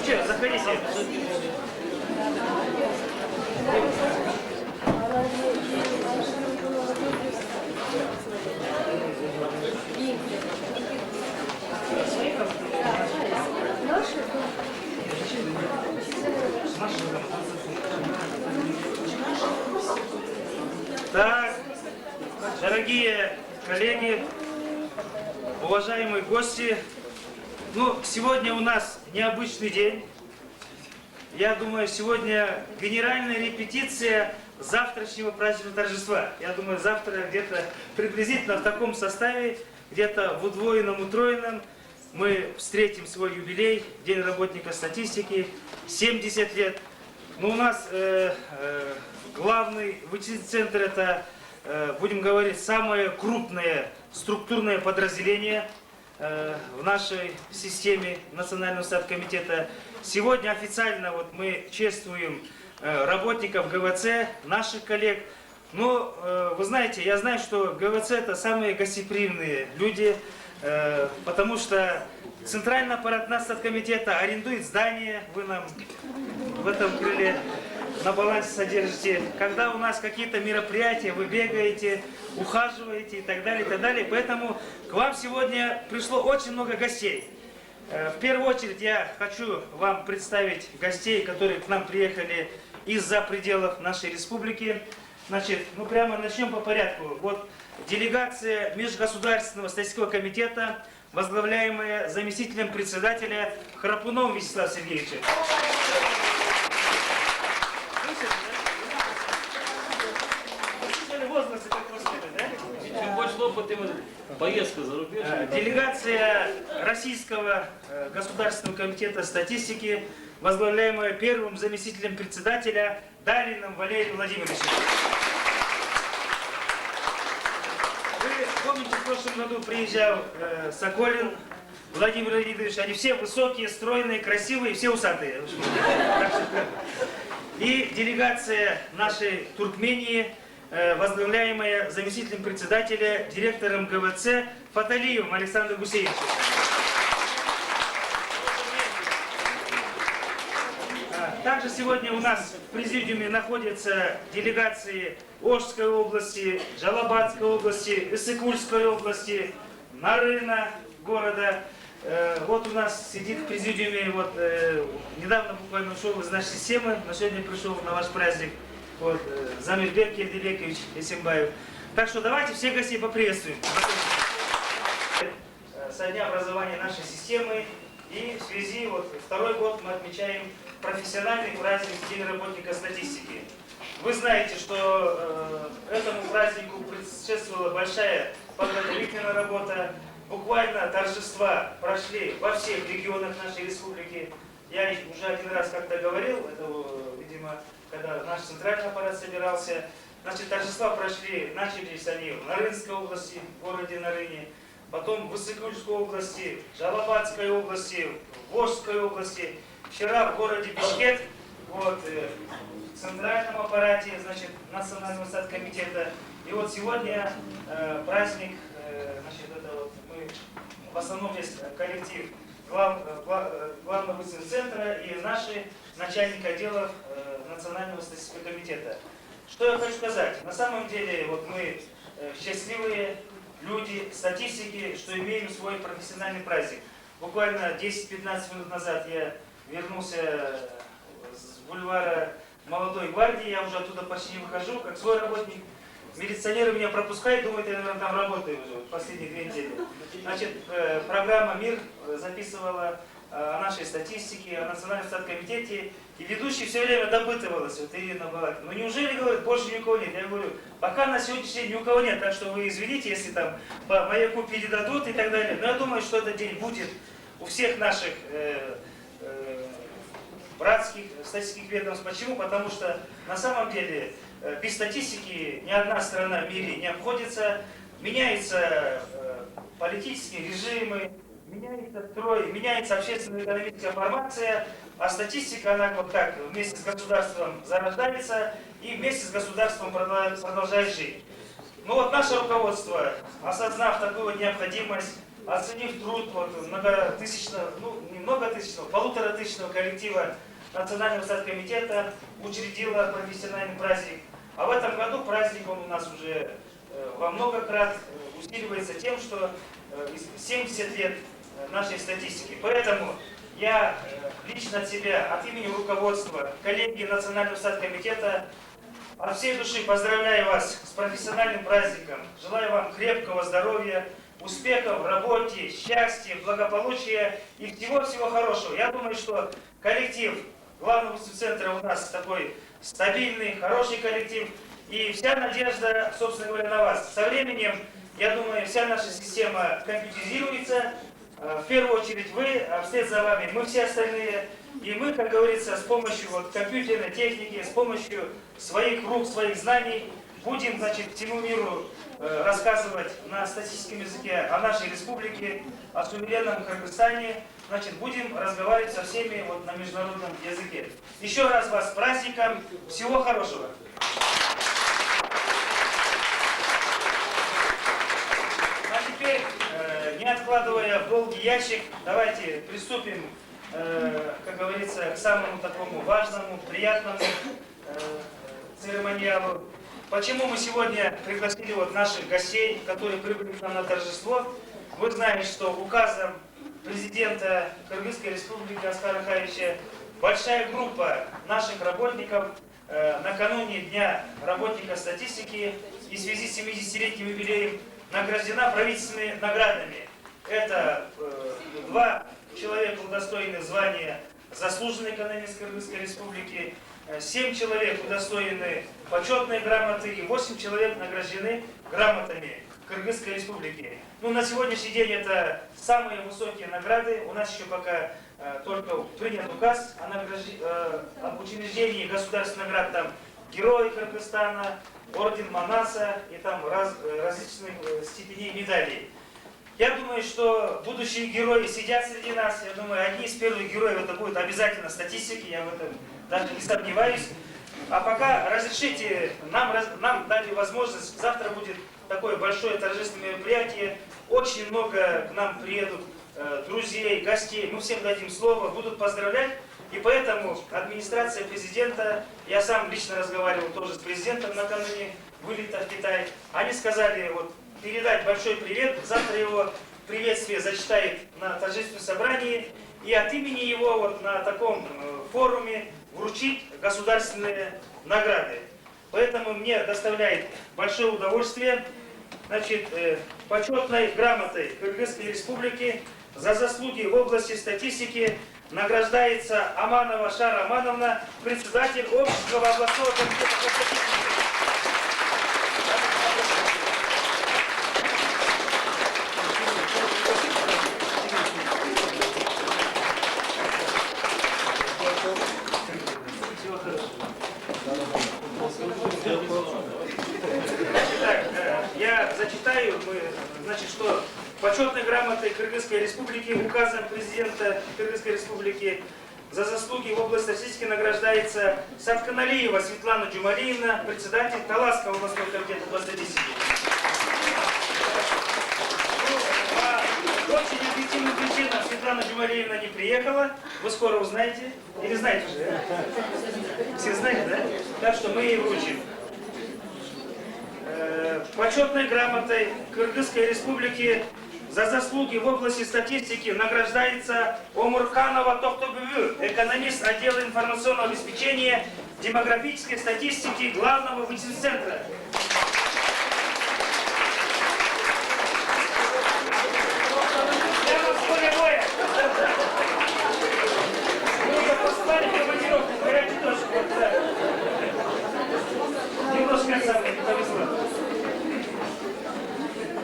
Все. Наконец-то собрались. Ну что, заходите. Так, дорогие коллеги, уважаемые гости, ну, сегодня у нас необычный день. Я думаю, сегодня генеральная репетиция завтрашнего праздничного торжества. Я думаю, завтра где-то приблизительно в таком составе, где-то в удвоенном, утроенном, мы встретим свой юбилей, День работника статистики, 70 лет. Но у нас главный вычислительный центр — это, будем говорить, самое крупное структурное подразделение в нашей системе Национального статкомитета. Сегодня официально вот мы чествуем работников ГВЦ, наших коллег. Но вы знаете, я знаю, что ГВЦ — это самые гостеприимные люди, потому что центральный аппарат Статкомитета арендует здание, вы нам в этом крыле на балансе содержите. Когда у нас какие-то мероприятия, вы бегаете, ухаживаете и так далее, и так далее. Поэтому к вам сегодня пришло очень много гостей. В первую очередь я хочу вам представить гостей, которые к нам приехали из-за пределов нашей республики. Значит, ну прямо начнем по порядку. Вот делегация Межгосударственного статистического комитета, возглавляемая заместителем председателя Храпуновым Вячеславом Сергеевичем. Чем больше опыта, тем поездка за рубеж. Делегация Российского государственного комитета статистики, возглавляемая первым заместителем председателя Далиным Валерием Владимировичем. Вы помните, в прошлом году приезжал Соколин Владимир Леонидович. Они все высокие, стройные, красивые, все усатые. И делегация нашей Туркмении, возглавляемая заместителем председателя, директором ГВЦ Фаталиевым Александром Гусейевичем. Также сегодня у нас в президиуме находятся делегации Ошской области, Джалабадской области, Иссык-Кульской области, Нарына города. Вот у нас сидит в президиуме, вот недавно буквально ушел из нашей системы, но сегодня пришел на ваш праздник. Вот, Замирбек Кельдибекович Есимбаев. Так что давайте всех гостей поприветствуем. Со дня образования нашей системы, и в связи, вот второй год мы отмечаем профессиональный праздник День работника статистики. Вы знаете, что этому празднику предшествовала большая подготовительная работа. Буквально торжества прошли во всех регионах нашей республики. Я уже один раз как-то говорил, это, видимо, когда наш центральный аппарат собирался. Значит, торжества прошли, начались они в Нарынской области, в городе Нарыне, потом в Иссык-Кульской области, в Джалабадской области, в Ошской области. Вчера в городе Бишкек, вот, в центральном аппарате, значит, Национального статкомитета. И вот сегодня праздник, значит, это вот мы, в основном здесь коллектив главного центра и наши начальники отделов Национального статистического комитета. Что я хочу сказать? На самом деле, вот мы счастливые люди, статистики, что имеем свой профессиональный праздник. Буквально 10-15 минут назад я вернулся с бульвара Молодой гвардии, я уже оттуда почти не выхожу, как свой работник. Милиционеры меня пропускают, думают, я, наверное, там работаю уже последние 2 недели. Значит, программа «Мир» записывала о нашей статистике, о Национальном статкомитете, и ведущий все время допытывалась, вот Ирина Балакина. Ну неужели, говорит, больше ни у кого нет? Я говорю, пока на сегодняшний день ни у кого нет, так что вы извините, если там по маяку передадут и так далее. Но я думаю, что этот день будет у всех наших братских статистических ведомств. Почему? Потому что на самом деле без статистики ни одна страна в мире не обходится. Меняются политические режимы, меняются меняется строй, меняется общественно-экономическая формация, а статистика, она вот так вместе с государством зарождается и вместе с государством продолжает жить. Ну вот наше руководство, осознав такую необходимость, оценив труд вот, многотысячного, ну не многотысячного, 1500 коллектива Национального статкомитета, учредило профессиональный праздник. А в этом году праздник он у нас уже во много крат усиливается тем, что 70 лет нашей статистики. Поэтому я лично от себя, от имени руководства, коллеги Национального статкомитета, от всей души поздравляю вас с профессиональным праздником. Желаю вам крепкого здоровья, успехов в работе, счастья, благополучия и всего-всего хорошего. Я думаю, что коллектив главного центра у нас такой стабильный, хороший коллектив. И вся надежда, собственно говоря, на вас. Со временем, я думаю, вся наша система компьютеризируется. В первую очередь вы, а вслед за вами мы все остальные. И мы, как говорится, с помощью вот компьютерной техники, с помощью своих рук, своих знаний будем, значит, всему миру рассказывать на статистическом языке о нашей республике, о суверенном Кыргызстане. Значит, будем разговаривать со всеми вот на международном языке. Еще раз вас с праздником. Всего хорошего. А теперь, не откладывая в долгий ящик, давайте приступим, как говорится, к самому такому важному, приятному церемониалу. Почему мы сегодня пригласили вот наших гостей, которые прибыли к нам на торжество? Вы знаете, что указом президента Кыргызской республики Аскара Акаевича большая группа наших работников накануне Дня работника статистики и в связи с 70-летним юбилеем награждена правительственными наградами. Это 2 человека удостоены звания заслуженный экономист Кыргызской республики, 7 человек удостоены почетной грамоты и 8 человек награждены грамотами Кыргызской республики. Ну, на сегодняшний день это самые высокие награды. У нас еще пока только принят указ об учреждении государственных наград, там Герой Кыргызстана, Орден Манаса и там различных степеней медалей. Я думаю, что будущие герои сидят среди нас. Я думаю, одни из первых героев это будут обязательно статистики, я в этом даже не сомневаюсь. А пока разрешите, нам дали возможность, завтра будет такое большое торжественное мероприятие. Очень много к нам приедут друзей, гостей. Мы всем дадим слово, будут поздравлять. И поэтому администрация президента, я сам лично разговаривал тоже с президентом накануне вылета в Китай. Они сказали вот передать большой привет. Завтра его приветствие зачитает на торжественном собрании. И от имени его вот на таком форуме вручить государственные награды. Поэтому мне доставляет большое удовольствие, значит, почетной грамотой Кыргызской республики за заслуги в области статистики награждается Аманова Шара Амановна, председатель Общества областного комитета по статистике. Я зачитаю, значит, что почетной грамотой Кыргызской республики, указом президента Кыргызской республики за заслуги в области статистики награждается Сатканалиева Светлана Джумалиевна, председатель Таласского областного комитета по статистике. По очень объективным причинам Светлана Джумалиевна не приехала. Вы скоро узнаете. Или знаете уже, да? Все знаете, да? Так что мы ей вручим. Почетной грамотой Кыргызской республики за заслуги в области статистики награждается Омурканова Тохтобүвү, экономист отдела информационного обеспечения демографической статистики Главного вычислительного центра.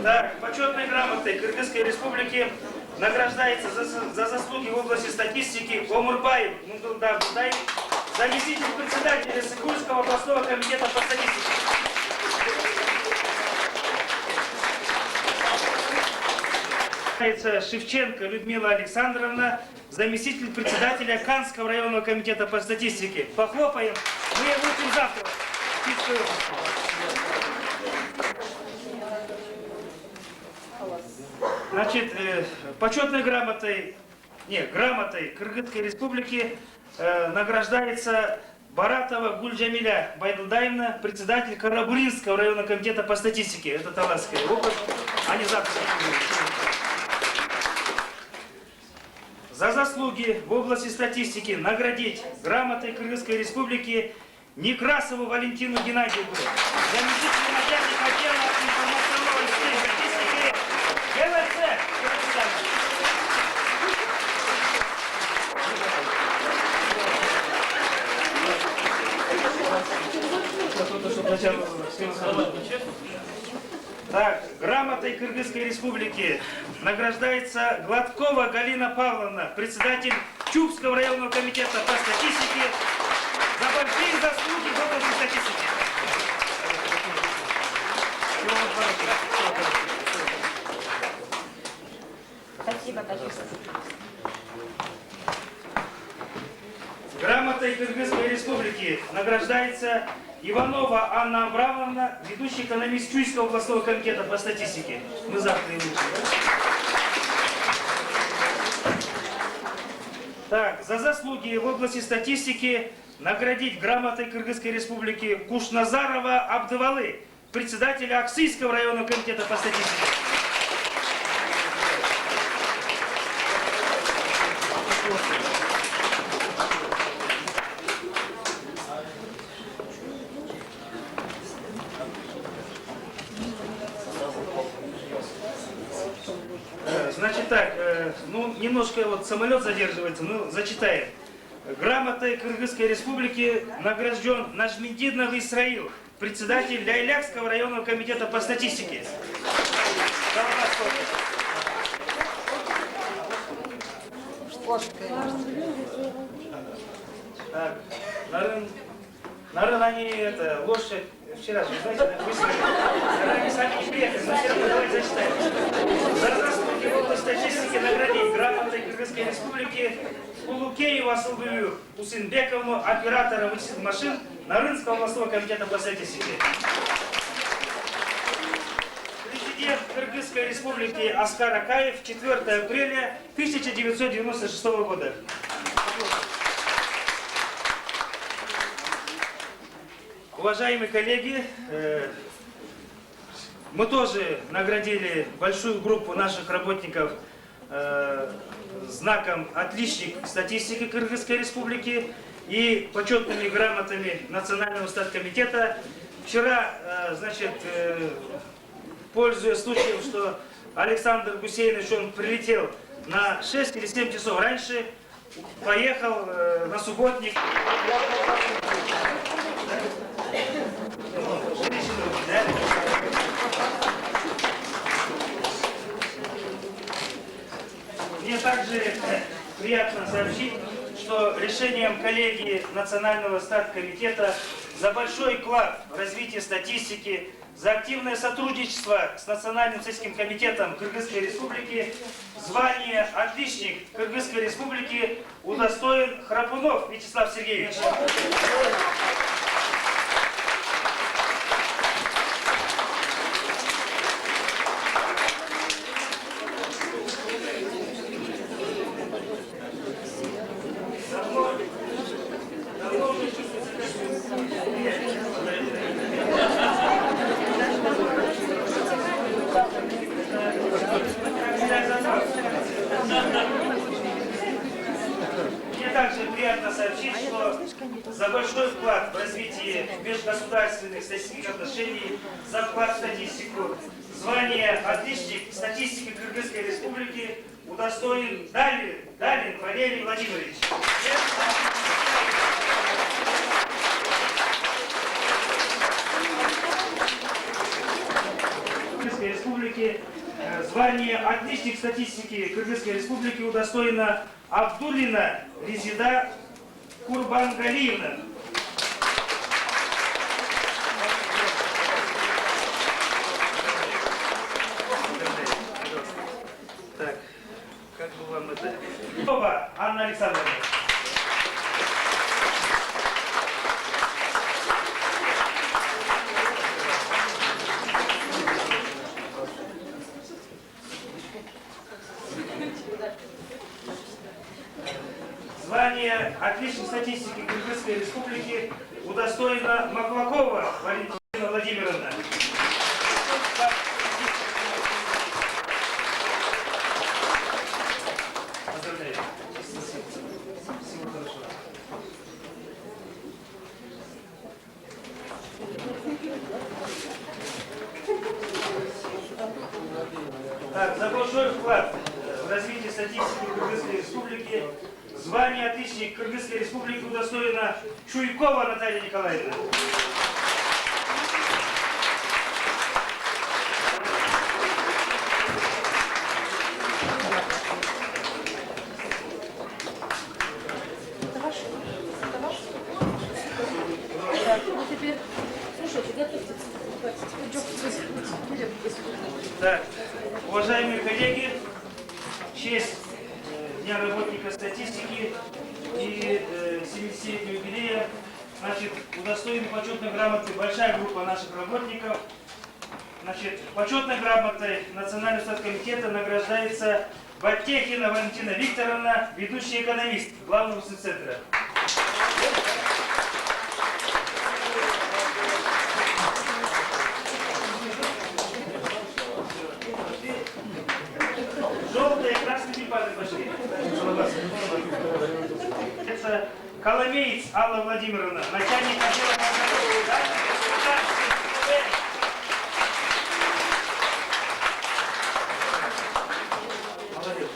Так, почетной грамотой Кыргызской республики награждается за заслуги в области статистики Омурбаев Мундурда Будай, заместитель председателя Сыкульского областного комитета по статистике. Шевченко Людмила Александровна, заместитель председателя Канского районного комитета по статистике. Похлопаем. Мы ее учим завтра. Значит, почетной грамотой Кыргызской республики награждается Баратова Гульджамиля Байдулдаевна, председатель Карабулинского районного комитета по статистике. Это Таласская область. Они завтра. За заслуги в области статистики наградить грамотой Кыргызской республики Некрасову Валентину Геннадьевну, заместитель начальника отдела информационной статистики ГЛЦ. Так, грамотой Кыргызской республики награждается Гладкова Галина Павловна, председатель Чубского районного комитета по статистике, за большие заслуги в области статистики. Спасибо, конечно. Грамотой Кыргызской республики награждается Иванова Анна Абрамовна, ведущий экономист Чуйского областного комитета по статистике. Мы завтра его учим. Так, за заслуги в области статистики наградить грамотой Кыргызской республики Кушназарова Абдывалы, председателя Аксийского районного комитета по статистике. Значит так, ну немножко вот самолет задерживается, ну зачитаем. Грамотой Кыргызской республики награжден Нажмидинов Исраил, председатель Ляйлякского районного комитета по статистике. Так, наверное, они это лошадь вчера же, знаете, выставили. Наверное, они сами не приехали, но все равно давайте зачитаем. За заслуги в области статистики наградить грамотой Кыргызской республики Кулукееву Асылбюлю Усинбековну, оператора вычислительных машин Нарынского областного комитета по статистике. Президент Кыргызской республики Аскар Акаев, 4 апреля 1996 года. Уважаемые коллеги, мы тоже наградили большую группу наших работников знаком «Отличник статистики Кыргызской республики» и почетными грамотами Национального статкомитета. Вчера, значит, пользуясь случаем, что Александр Гусейнович, он прилетел на 6 или 7 часов раньше, поехал на субботник. Мне также приятно сообщить, что решением коллегии Национального статкомитета за большой вклад в развитие статистики, за активное сотрудничество с Национальным статистическим комитетом Кыргызской республики звание «Отличник Кыргызской республики» удостоен Храпунов Вячеслав Сергеевич. Мне также приятно сообщить, что за большой вклад в развитие межгосударственных статистических отношений, за вклад в статистику, звание «Отличник статистики Кыргызской республики» удостоен Далин Валерий Владимирович. Кыргызской республики звание «Отличник статистики Кыргызской республики» удостоена Абдуллина Резида Курбангалиевна. Так. Александровна. Звание «Отличник статистики Кыргызской Республики» удостоена Маклакова Валентина Владимировна. Поздравляю. Всего хорошего. Так, за большой вклад в развитие статистики Кыргызской Республики звание «Отличник Кыргызской Республики» удостоена Чуйкова Наталья Николаевна. Так, уважаемые коллеги, в честь Дня работника статистики и 70-летнего юбилея, значит, удостоены почетной грамоты большая группа наших работников. Значит, почетной грамотой Национального статскомитета награждается Баттехина Валентина Викторовна, ведущий экономист главного центра. Желтые и красные тюльпаны пошли. Это Коломеец Алла Владимировна, начальник отдела подготовки. Молодец.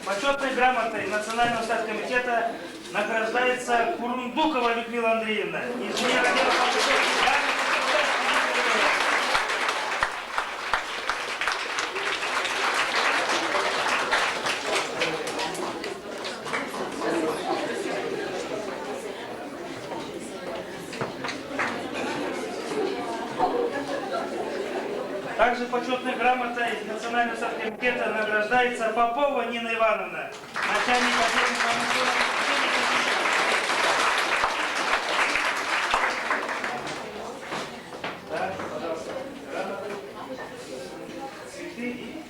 Почетной грамотой Национального статскомитета награждается Курундукова Людмила Андреевна, инженер отдела подготовки. Также почетной грамотой Национального статскомитета награждается Попова Нина Ивановна, начальник отдела информационного обеспечения. Да, пожалуйста. Грамоты, цветы и...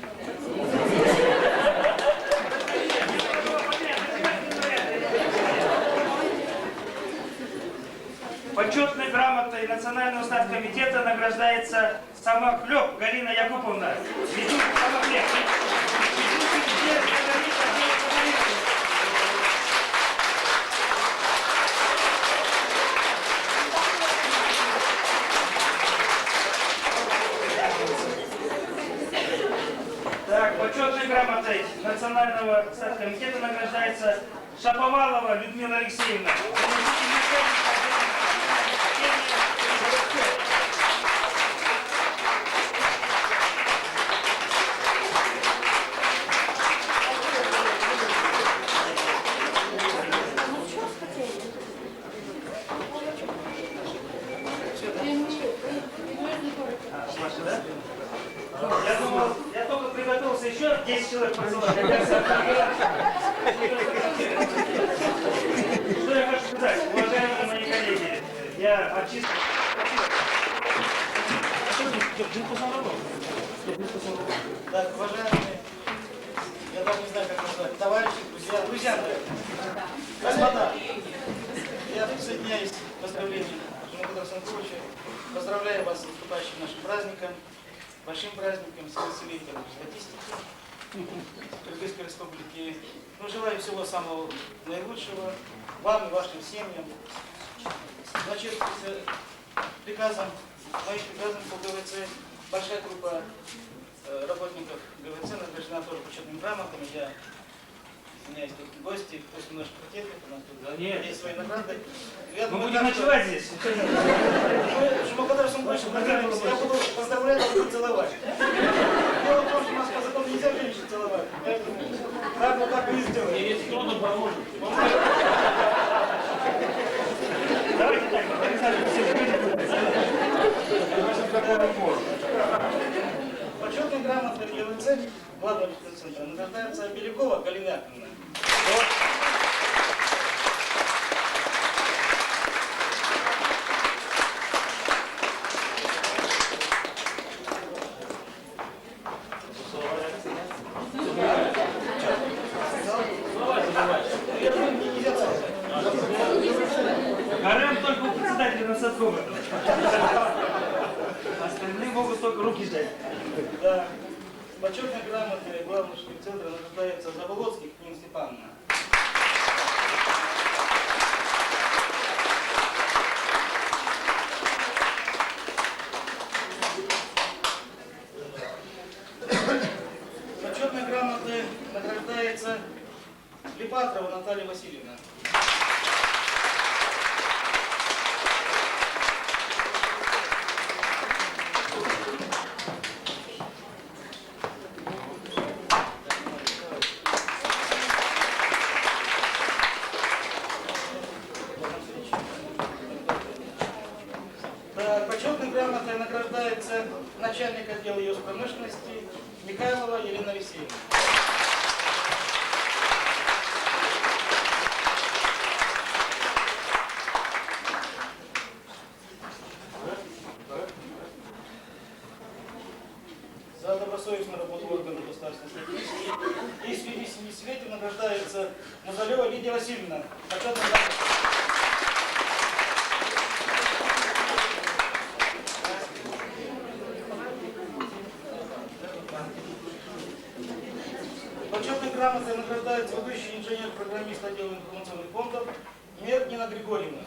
Почетной грамотой Национального статскомитета награждается Самохлеб Галина Якуповна, ведущий Самохлеб. Так, почетной грамотой Национального статскомитета награждается Шаповалова Людмила Алексеевна. Ваши, да? Я думал, я только приготовился еще 10 человек позвать. Что я хочу сказать, уважаемые мои коллеги, я очистил. Так, уважаемые, я даже не знаю, как назвать, товарищи, друзья, господа, я присоединяюсь к поздравлениям Жумагода Санковича. Поздравляю вас с наступающим нашим праздником, большим праздником, с 70-летием статистики Кыргызской Республики. Ну, желаю всего самого наилучшего вам и вашим семьям. Значит, моим приказом по ГВЦ большая группа работников ГВЦ награждена тоже почетными грамотами. У меня есть тут гости, кто немножко потерпит, у нас тут есть свои награды. Мы будем ночевать здесь. Шумакадар Сумбойши, я буду поздравлять, а буду целовать. Дело в том, что у нас по закону нельзя женщин целовать. Поэтому так и сделаем. Электронно поможет. Давайте так, Александр, все. главного центра награждается Белякова Галина Яковлевна. Гарем только у председателя Насадкова. Остальные могут только руки ждать. Да. Почетной грамотой главного центра награждается Заболоцкий Нина Степановна. Почетной грамотой награждается Липатрова Наталья Васильевна. Почетной грамотой награждается начальник отдела промышленности Михайлова Елена Алексеевна. За добросовестную работу органов государственной статистики и в связи с десятилетием награждается Музалева Лидия Васильевна. Почетной грамотой. Почетной грамотой награждается ведущий инженер-программист отдела информационных фондов Мер Нина Григорьевна.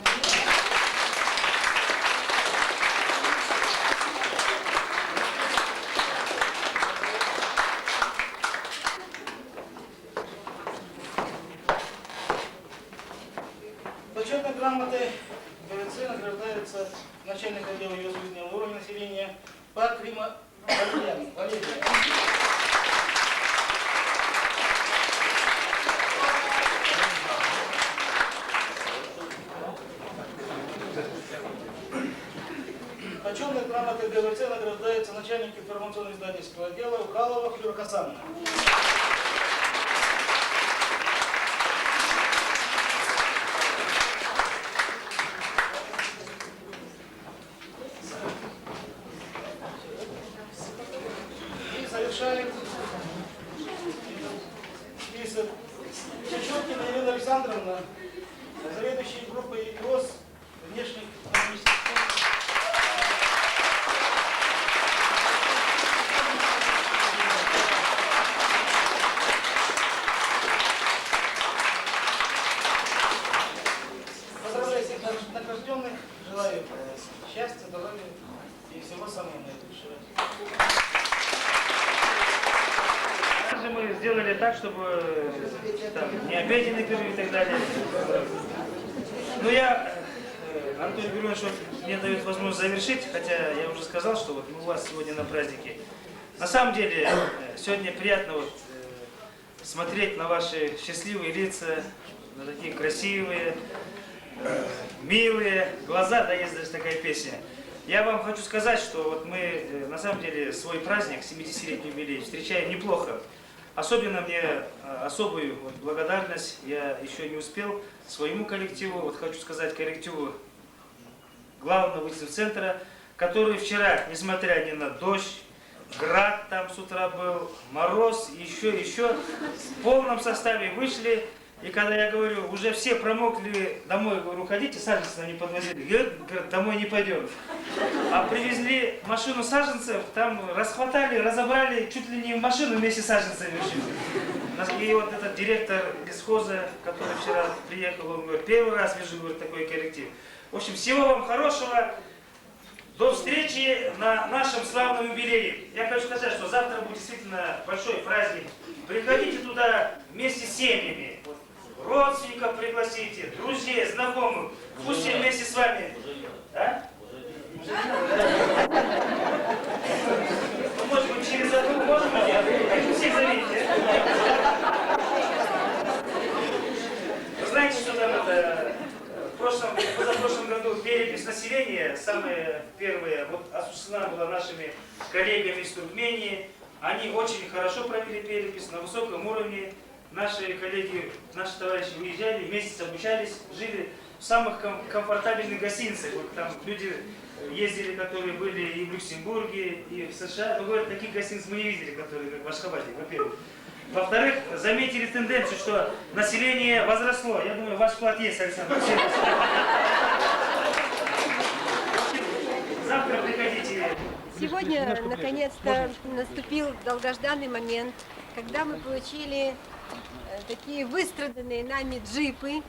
Почетной грамотой ГВЦ награждается начальник отдела юридического уровня населения Пакрима Валерия. Почетной грамотой ГВЦ награждается начальник информационно-издательского отдела Ухалова Флюра Хасановна. И завершает список Чечеткина Елена Александровна, заведующая группой ИКОС внешних экономических. Поздравляю всех награжденных, желаю счастья, здоровья и всего самого наилучшего. Также мы сделали так, чтобы там, не обеденный перерыв и так далее. Но я, Анатолий Григорьевич, мне дает возможность завершить, хотя я уже сказал, что вот мы у вас сегодня на празднике. На самом деле, сегодня приятно вот, смотреть на ваши счастливые лица, на такие красивые, милые глаза, да, есть даже такая песня. Я вам хочу сказать, что вот мы на самом деле свой праздник, 70-летний юбилей, встречаем неплохо. Особенно мне особую вот, благодарность я еще не успел своему коллективу, вот хочу сказать коллективу главного выставочного центра, который вчера, несмотря ни на дождь, град там с утра был, мороз, еще, в полном составе вышли. И когда я говорю, уже все промокли, домой, говорю, ходите, саженцы нам не подвозили. Говорят, домой не пойдем. А привезли машину саженцев, там расхватали, разобрали, чуть ли не в машину вместе с саженцами вышли. И вот этот директор лесхоза, который вчера приехал, он говорит, первый раз вижу, говорит, такой коллектив. В общем, всего вам хорошего. До встречи на нашем славном юбилее. Я хочу сказать, что завтра будет действительно большой праздник. Приходите туда вместе с семьями. Родственников пригласите, друзей, знакомых. Пусть все вместе с вами. А? Может быть, через одну можем сделать? Всех зовите. Вы знаете, что там это... В позапрошлом году перепись населения, самая первая, вот осуществлена была нашими коллегами из Туркмении. Они очень хорошо провели перепись на высоком уровне. Наши коллеги, наши товарищи выезжали, месяц обучались, жили в самых комфортабельных гостиницах. Вот там люди ездили, которые были и в Люксембурге, и в США. Но, говорят, таких гостиниц мы не видели, которые как в Ашхабаде, во-первых. Во-вторых, заметили тенденцию, что население возросло. Я думаю, ваш вклад есть, Александр. Завтра приходите. Сегодня, наконец-то, наступил долгожданный момент, когда мы получили такие выстраданные нами джипы.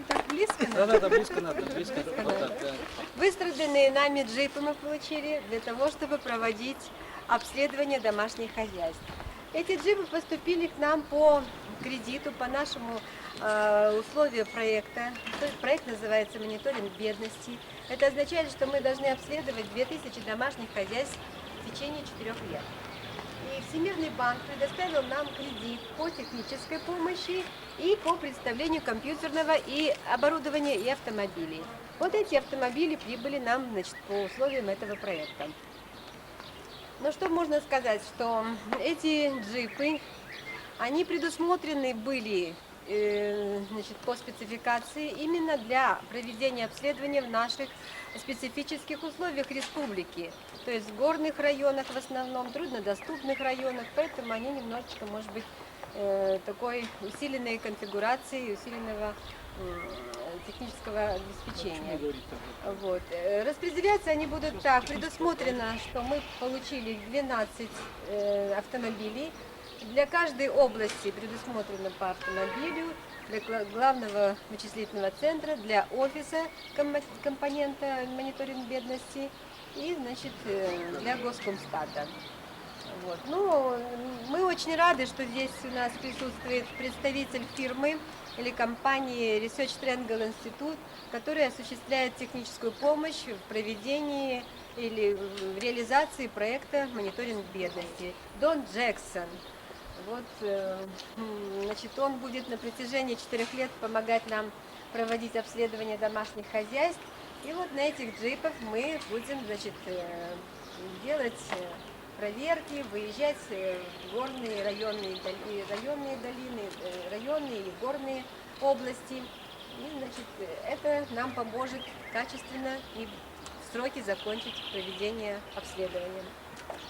Так близко? Да, близко надо, близко. Вот так, да. Выстраданные нами джипы мы получили для того, чтобы проводить обследование домашних хозяйств. Эти джипы поступили к нам по кредиту, по нашему условию проекта. Проект называется «Мониторинг бедности». Это означает, что мы должны обследовать 2000 домашних хозяйств в течение 4 лет. И Всемирный банк предоставил нам кредит по технической помощи и по представлению компьютерного и оборудования и автомобилей. Вот эти автомобили прибыли нам, значит, по условиям этого проекта. Но что можно сказать, что эти джипы, они предусмотрены были значит, по спецификации именно для проведения обследования в наших специфических условиях республики, то есть в горных районах в основном, труднодоступных районах, поэтому они немножечко, может быть, такой усиленной конфигурации, усиленного технического обеспечения. Вот. Распределяться они будут так. Предусмотрено, что мы получили 12 автомобилей. Для каждой области предусмотрено по автомобилю, для главного вычислительного центра, для офиса компонента мониторинг бедности и, значит, для Госкомстата. Вот. Ну, мы очень рады, что здесь у нас присутствует представитель фирмы или компании Research Triangle Institute, которая осуществляет техническую помощь в проведении или в реализации проекта «Мониторинг бедности». Дон Джексон. Вот, значит, он будет на протяжении 4 лет помогать нам проводить обследование домашних хозяйств. И вот на этих джипах мы будем, значит, делать проверки, выезжать в горные районные долины, районные и горные области. И, значит, это нам поможет качественно и в сроки закончить проведение обследования.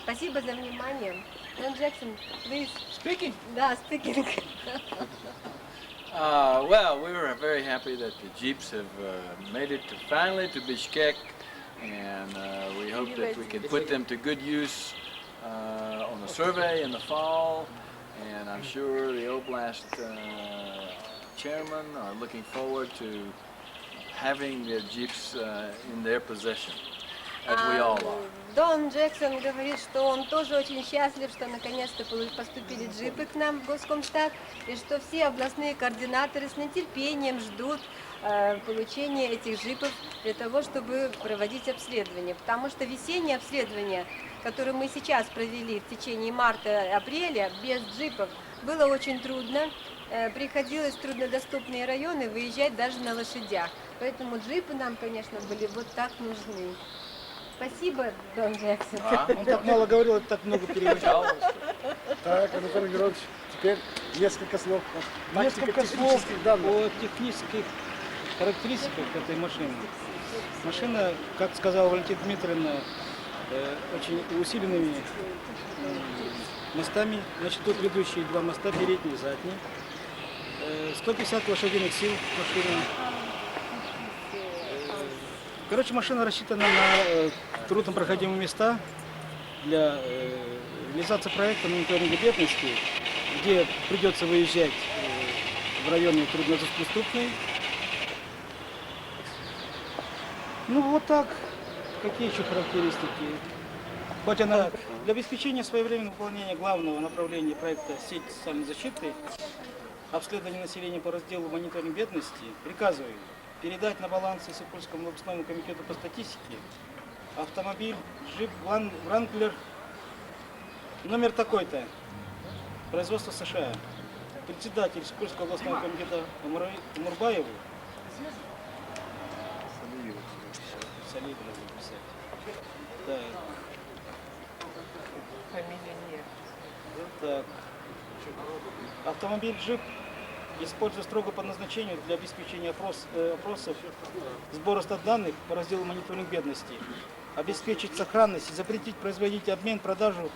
Спасибо за внимание. Don Jackson, please. Speaking? Да, speaking. Well, we were very happy that the Jeeps have made it finally to Bishkek, and we hope that we can put them to good use on the survey in the fall, and I'm sure the Oblast chairman are looking forward to having the Jeeps in their possession, as we all are. Дон Джексон говорит, что он тоже очень счастлив, что наконец-то поступили джипы к нам в Госкомстат, и что все областные координаторы с нетерпением ждут получения этих джипов для того, чтобы проводить обследование. Потому что весеннее обследование, которое мы сейчас провели в течение марта-апреля без джипов, было очень трудно. Приходилось в труднодоступные районы выезжать даже на лошадях. Поэтому джипы нам, конечно, были вот так нужны. Спасибо, Дон Джексон. Он так мало говорил, так много переводил. Так, Анатолий Георгиевич, теперь несколько слов о Несколько слов данных. о технических характеристиках этой машины. Машина, как сказала Валентина Дмитриевна, очень усиленными мостами. Значит, тут ведущие 2 моста, передний и задний. 150 лошадиных сил машина. Короче, машина рассчитана на труднопроходимые места для реализации проекта мониторинга бедности, где придется выезжать в районы труднодоступные. Ну вот так. Какие еще характеристики? Хоть она для обеспечения своевременного выполнения главного направления проекта «Сеть социальной защиты», обследование населения по разделу мониторинг бедности, приказываю передать на баланс Иссык-Кульскому областному комитету по статистике автомобиль джип Wrangler номер такой-то, производство США. Председатель Иссык-Кульского областного комитета Умурбаеву. Солидно записать. Так. Фамилия нет. Так. Автомобиль джип используется строго по назначению для обеспечения опросов, сбора стат-данных по разделу мониторинг бедности, обеспечить сохранность, запретить производить обмен, продажу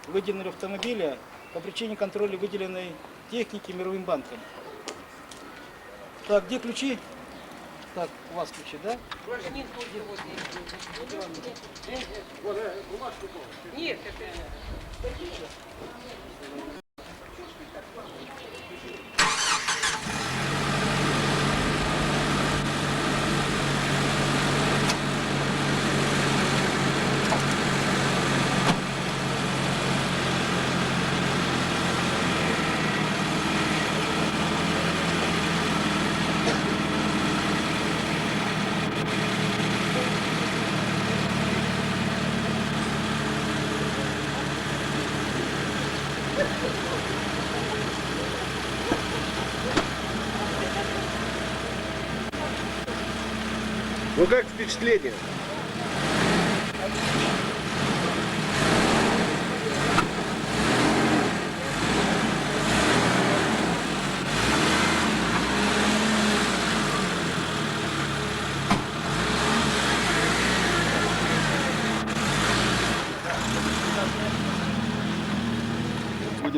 выделенного автомобиля по причине контроля выделенной техники Мировым банком. Так, где ключи? Так, у вас ключи, да? Нет, Ну как впечатление?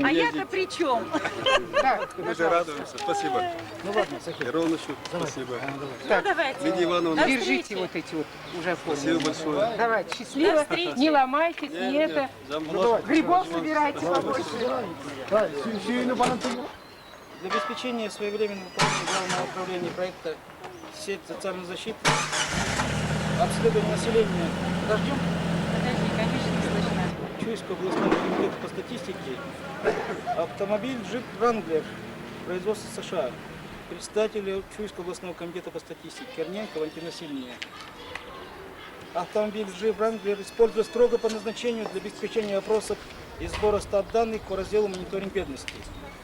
А я-то при чем? Мы же радуемся. Спасибо. Ну ладно, Сахи. Ровночку. Спасибо. Ну, давайте. Лидия Ивановна, До Держите встречи. вот эти вот уже спасибо оформленные. большое. Давайте, До счастливо. встречи. Не ломайтесь, не это. Грибов собирайте побольше. Для обеспечения своевременного выполнения главного направления проекта «Сеть социальной защиты», обследование населения подождем Подожди, конечно, не слышно. Чуйского областного комитета по статистике автомобиль джип Wrangler производства США, председателя Чуйского областного комитета по статистике Корненко Валентина Васильевна. Автомобиль джип Wrangler используется строго по назначению для обеспечения опросов и сбора стат-данных по разделу мониторинг бедности,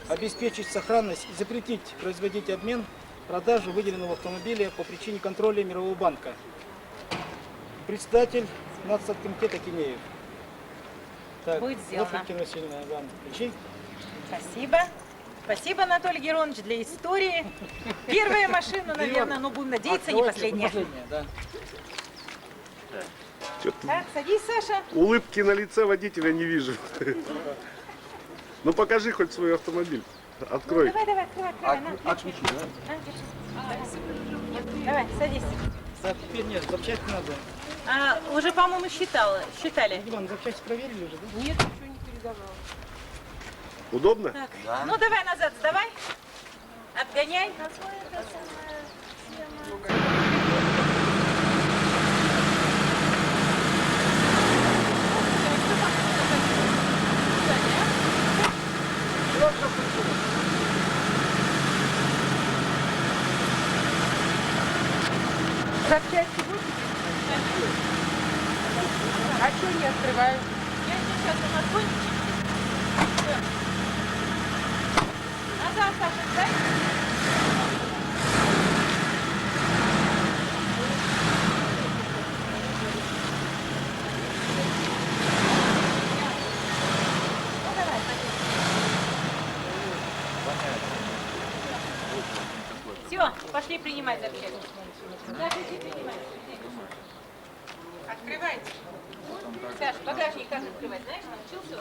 обеспечить сохранность и запретить производить обмен, продажу выделенного автомобиля по причине контроля Мирового банка. Председатель Нацкомитета Кинеев. Так, Будет сделано. вот, Валентина Васильевна, вам ключи. Спасибо. Спасибо, Анатолий Геронович, для истории. Первая машина, наверное, но будем надеяться, не последняя. Последняя, да. Так, садись, Саша. Улыбки на лице водителя не вижу. Ну покажи хоть свой автомобиль. Открой. Давай, открывай. На, ключи, да? Давай, садись. Так, теперь нет, запчасти надо. Уже, по-моему, считали. Иван, запчасти проверили уже, да? нет, ничего не передавала. Удобно? Так, ну давай назад сдавай. Отгоняй. Запчасти будете? А что не открываю? Я сейчас у нас будет. Назад, Саша, дай. Все, пошли принимать запчасти. Саша, иди принимай. Открывайте. Саш, багажник как открывать, знаешь, научился?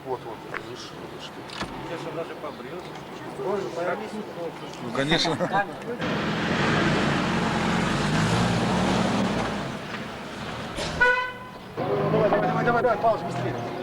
Вот. Сейчас он даже побрился. Ну конечно. Давай, Павлович, быстрее.